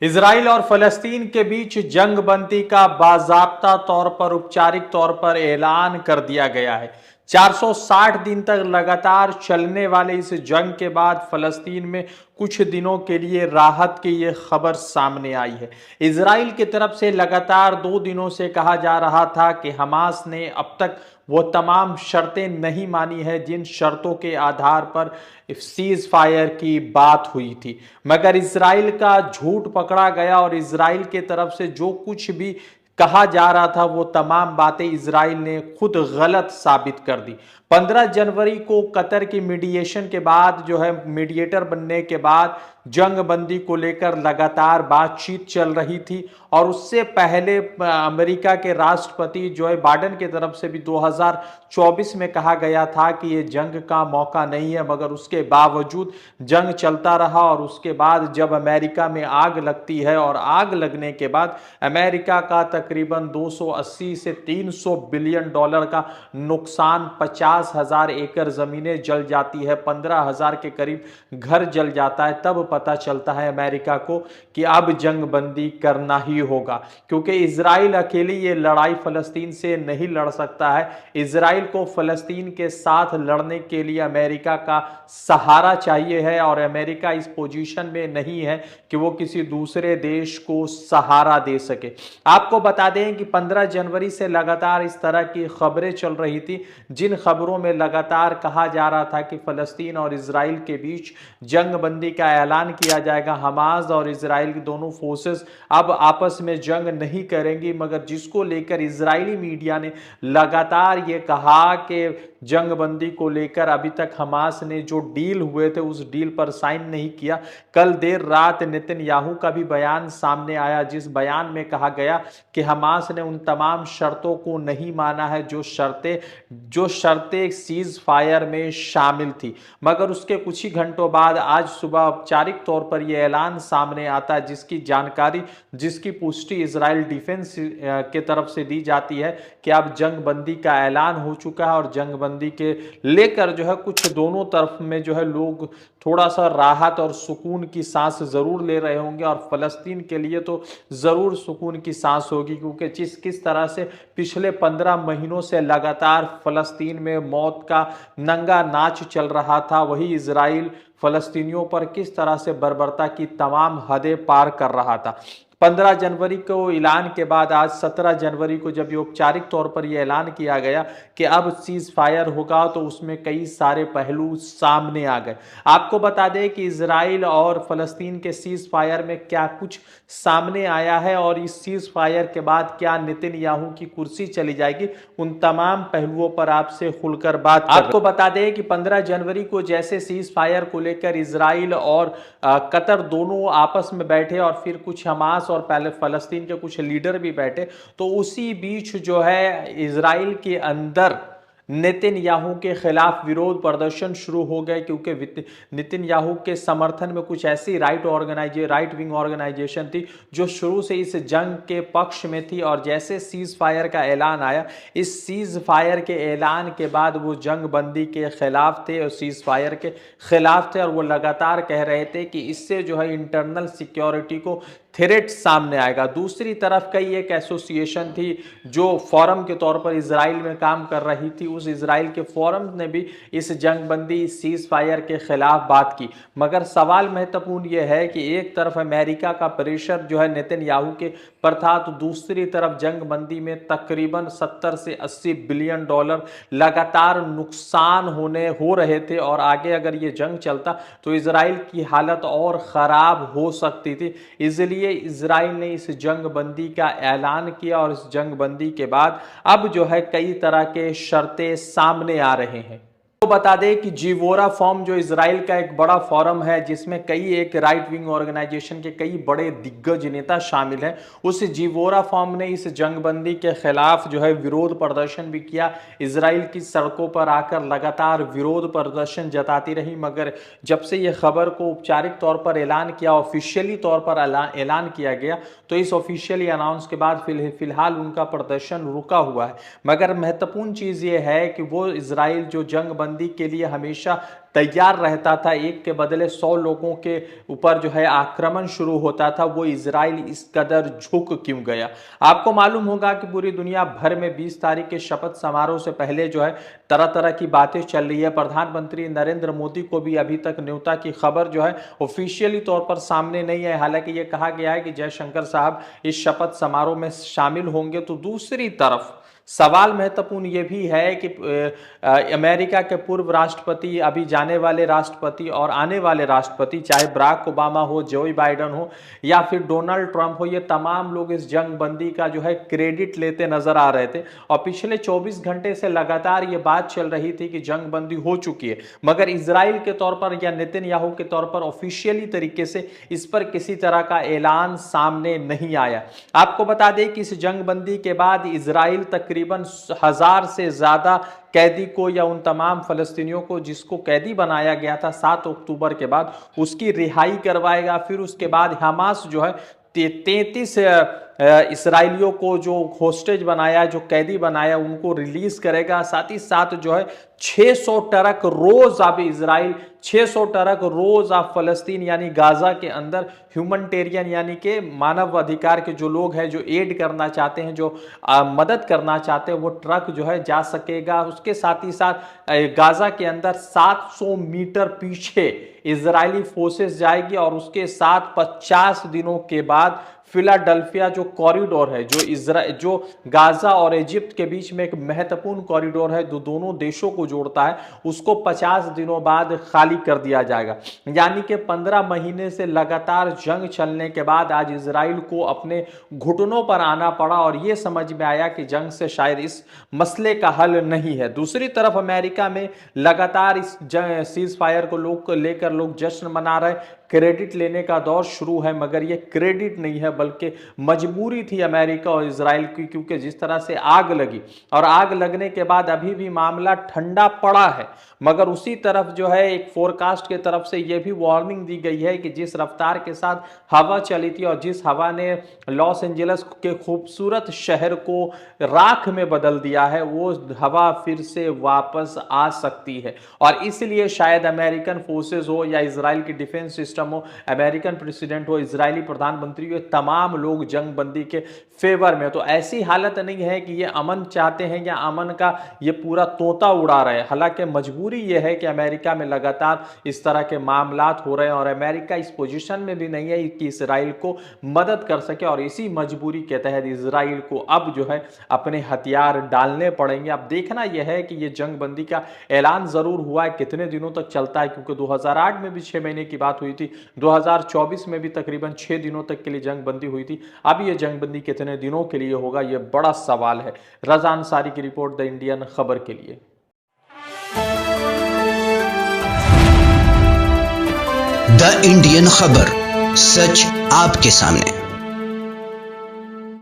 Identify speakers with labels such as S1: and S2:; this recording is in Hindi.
S1: इजराइल और फलस्तीन के बीच जंग बंदी का बाजाब्ता तौर पर औपचारिक तौर पर ऐलान कर दिया गया है। 460 दिन तक लगातार चलने वाले इस जंग के बाद फलस्तीन में कुछ दिनों के लिए राहत की यह खबर सामने आई है। इजराइल की तरफ से लगातार 2 दिनों से कहा जा रहा था कि हमास ने अब तक वो तमाम शर्तें नहीं मानी है जिन शर्तों के आधार पर सीज फायर की बात हुई थी, मगर इजराइल का झूठ पकड़ा गया और इजराइल के तरफ से जो कुछ भी कहा जा रहा था वो तमाम बातें इजराइल ने खुद गलत साबित कर दी। 15 जनवरी को कतर की मीडिएशन के बाद जो है मीडिएटर बनने के बाद जंग बंदी को लेकर लगातार बातचीत चल रही थी और उससे पहले अमेरिका के राष्ट्रपति जो बाइडेन की तरफ से भी 2024 में कहा गया था कि ये जंग का मौका नहीं है, मगर उसके बावजूद जंग चलता रहा और उसके बाद जब अमेरिका में आग लगती है और आग लगने के बाद अमेरिका का तकरीबन 280 से 300 बिलियन डॉलर का नुकसान, 50,000 एकड़ जमीनें जल जाती है, 15,000 के करीब घर जल जाता है, तब पता चलता है अमेरिका को कि अब जंग बंदी करना ही होगा, क्योंकि इजराइल अकेली ये लड़ाई फलस्तीन से नहीं लड़ सकता है। इजराइल को फलस्तीन के साथ लड़ने के लिए अमेरिका का सहारा चाहिए है और अमेरिका इस पोजीशन में नहीं है कि वो किसी दूसरे देश को सहारा दे सके। आपको बता दें कि 15 जनवरी से लगातार इस तरह की खबरें चल रही थी, जिन खबरों में लगातार कहा जा रहा था कि फलस्तीन और इजराइल के बीच जंग बंदी का ऐलान किया जाएगा। हमास और इजराइल की दोनों फोर्सेस अब आपस में जंग नहीं करेंगी, मगर जिसको लेकर इजरायली मीडिया ने लगातार ये कहा कि जंग बंदी को लेकर अभी तक हमास ने जो डील हुए थे उस डील पर साइन नहीं किया। कल देर रात नेतन्याहू का भी बयान सामने आया, जिस बयान में कहा गया कि हमास ने उन तमाम शर्तों को नहीं माना है जो शर्तें सीज फायर में शामिल थी। मगर उसके कुछ ही घंटों बाद आज सुबह औपचारिक तौर पर यह ऐलान सामने आता है, जिसकी पुष्टि इजराइल डिफेंस के तरफ से दी जाती है कि अब जंग बंदी का ऐलान हो चुका है और जंग बंदी के लेकर जो है कुछ दोनों तरफ में जो है लोग थोड़ा सा राहत और सुकून की सांस जरूर ले रहे होंगे और फलस्तीन के लिए तो जरूर सुकून की सांस होगी, क्योंकि किस तरह से पिछले 15 महीनों से लगातार फलस्तीन में मौत का नंगा नाच चल रहा था, वही इजराइल फलस्तीनियों पर किस तरह से बर्बरता की तमाम हदें पार कर रहा था। 15 जनवरी को ऐलान के बाद आज 17 जनवरी को जब ये औपचारिक तौर पर यह ऐलान किया गया कि अब सीज फायर होगा, तो उसमें कई सारे पहलू सामने आ गए। आपको बता दें कि इजराइल और फलस्तीन के सीज फायर में क्या कुछ सामने आया है और इस सीज फायर के बाद क्या नेतन्याहू की कुर्सी चली जाएगी, उन तमाम पहलुओं पर आपसे खुलकर बात आपको बता दें कि 15 जनवरी को जैसे सीज फायर को लेकर इजराइल और कतर दोनों आपस में बैठे और फिर कुछ हमास और पहले फलस्तीन के कुछ लीडर भी बैठे, तो उसी बीच जो है इजराइल के अंदर नेतन्याहू के खिलाफ विरोध प्रदर्शन शुरू हो गए, क्योंकि नेतन्याहू के समर्थन में कुछ ऐसी राइट विंग ऑर्गेनाइजेशन थी जो शुरू से इस जंग के पक्ष में थी और जैसे सीज फायर का ऐलान आया, इस सीज फायर के ऐलान के बाद वो जंग बंदी के खिलाफ थे और सीज फायर के खिलाफ थे और वो लगातार कह रहे थे कि इससे जो है इंटरनल सिक्योरिटी को थ्रेट सामने आएगा। दूसरी तरफ कई एक एसोसिएशन थी जो फोरम के तौर पर इजराइल में काम कर रही थी, उस इजराइल के फोरम ने भी इस जंगबंदी सीज फायर के खिलाफ बात की। मगर सवाल महत्वपूर्ण यह है कि एक तरफ अमेरिका का प्रेशर जो है नेतन्याहू के पर था, तो दूसरी तरफ जंगबंदी में तकरीबन 70 से 80 बिलियन डॉलर लगातार नुकसान हो रहे थे और आगे अगर ये जंग चलता तो इजराइल की हालत और खराब हो सकती थी। इसलिए इजराइल ने इस जंग बंदी का ऐलान किया और इस जंग बंदी के बाद अब जो है कई तरह के शर्तें सामने आ रहे हैं। तो बता दें कि जीवोरा फोरम जो इजराइल का एक बड़ा फोरम है जिसमें कई एक राइट विंग ऑर्गेनाइजेशन के कई बड़े दिग्गज नेता शामिल हैं, उस जीवोरा फोरम ने इस जंगबंदी के खिलाफ जो है विरोध प्रदर्शन भी किया। इजराइल की सड़कों पर आकर लगातार विरोध प्रदर्शन जताती रही, मगर जब से यह खबर को औपचारिक तौर पर ऐलान किया, ऑफिशियली तौर पर ऐलान किया गया, तो इस ऑफिशियली अनाउंस के बाद फिलहाल उनका प्रदर्शन रुका हुआ है। मगर महत्वपूर्ण चीज ये है कि वो इजराइल जो जंग के लिए हमेशा तैयार रहता था, एक के बदले 100 लोगों के ऊपर जो है आक्रमण शुरू होता था, वो इजराइल इस कदर झुक क्यों गया? आपको मालूम होगा कि पूरी दुनिया भर में 20 तारीख के शपथ समारोह से पहले जो है तरह तरह की बातें चल रही है। प्रधानमंत्री नरेंद्र मोदी को भी अभी तक न्योता की खबर जो है ऑफिशियली तौर पर सामने नहीं है। हालांकि ये कहा गया है कि जयशंकर साहब इस शपथ समारोह में शामिल होंगे। तो दूसरी तरफ सवाल महत्वपूर्ण ये भी है कि अमेरिका के पूर्व राष्ट्रपति, अभी जाने वाले राष्ट्रपति और आने वाले राष्ट्रपति, चाहे बराक ओबामा हो, जो बाइडन हो या फिर डोनाल्ड ट्रंप हो, ये तमाम लोग इस जंगबंदी का जो है क्रेडिट लेते नजर आ रहे थे। और पिछले 24 घंटे से लगातार ये बात चल रही थी कि जंगबंदी हो चुकी है, मगर इजराइल के तौर पर या नेतन्याहू के तौर पर ऑफिशियली तरीके से इस पर किसी तरह का ऐलान सामने नहीं आया। आपको बता दें कि इस जंगबंदी के बाद इजराइल तकरीबन 1000 से ज्यादा कैदी को या उन तमाम फलस्तीनियों को जिसको कैदी बनाया गया था 7 अक्टूबर के बाद, उसकी रिहाई करवाएगा। फिर उसके बाद हमास जो है 33 इसराइलियों को जो होस्टेज बनाया, जो कैदी बनाया, उनको रिलीज करेगा। साथ ही साथ जो है 600 ट्रक रोज अब इजराइल 600 ट्रक रोज आप फलस्तीन यानी गाजा के अंदर ह्यूमनिटेरियन यानी के मानव अधिकार के जो लोग हैं, जो एड करना चाहते हैं, जो मदद करना चाहते हैं, वो ट्रक जो है जा सकेगा। उसके साथ ही साथ गाजा के अंदर 700 मीटर पीछे इजरायली फोर्सेस जाएगी और उसके साथ 50 दिनों के बाद फिलाडेल्फिया जो कॉरिडोर है, जो गाजा और इजिप्ट के बीच में एक महत्वपूर्ण कॉरिडोर है, जो दोनों देशों को जोड़ता है, उसको 50 दिनों बाद खाली कर दिया जाएगा। यानी कि 15 महीने से लगातार जंग चलने के बाद आज इजराइल को अपने घुटनों पर आना पड़ा और यह समझ में आया कि जंग से शायद इस मसले का हल नहीं है। दूसरी तरफ अमेरिका में लगातार इस सीज फायर को लेकर लोग जश्न मना रहे, क्रेडिट लेने का दौर शुरू है, मगर ये क्रेडिट नहीं है बल्कि मजबूरी थी अमेरिका और इजराइल की, क्योंकि जिस तरह से आग लगी और आग लगने के बाद अभी भी मामला ठंडा पड़ा है, मगर उसी तरफ जो है एक फोरकास्ट के तरफ से यह भी वार्निंग दी गई है कि जिस रफ्तार के साथ हवा चली थी और जिस हवा ने लॉस एंजलिस के खूबसूरत शहर को राख में बदल दिया है, वो हवा फिर से वापस आ सकती है। और इसलिए शायद अमेरिकन फोर्सेस हो या इजराइल की डिफेंस सिस्टम हो, अमेरिकन प्रेसिडेंट हो, इजरायली प्रधानमंत्री हो, तमाम लोग जंगबंदी के फेवर में। तो ऐसी हालत नहीं है कि ये अमन चाहते हैं या अमन का ये पूरा तोता उड़ा रहे हैं। हालांकि मजबूरी ये है कि अमेरिका में लगातार इस तरह के मामलात हो रहे हैं और अमेरिका इस पोजीशन में भी नहीं है कि इजराइल को मदद कर सके, और इसी मजबूरी के तहत इजराइल को अब जो है अपने हथियार डालने पड़ेंगे। अब देखना यह है कि ये जंगबंदी का ऐलान जरूर हुआ है, कितने दिनों तक चलता है, क्योंकि 2008 में भी 6 महीने की बात हुई थी, 2024 में भी तकरीबन 6 दिनों तक के लिए जंगबंदी हुई थी। अब ये जंगबंदी कितने दिनों के लिए होगा, ये बड़ा सवाल है। रज़ा अंसारी की रिपोर्ट, द इंडियन खबर के लिए।
S2: द इंडियन खबर, सच आपके सामने।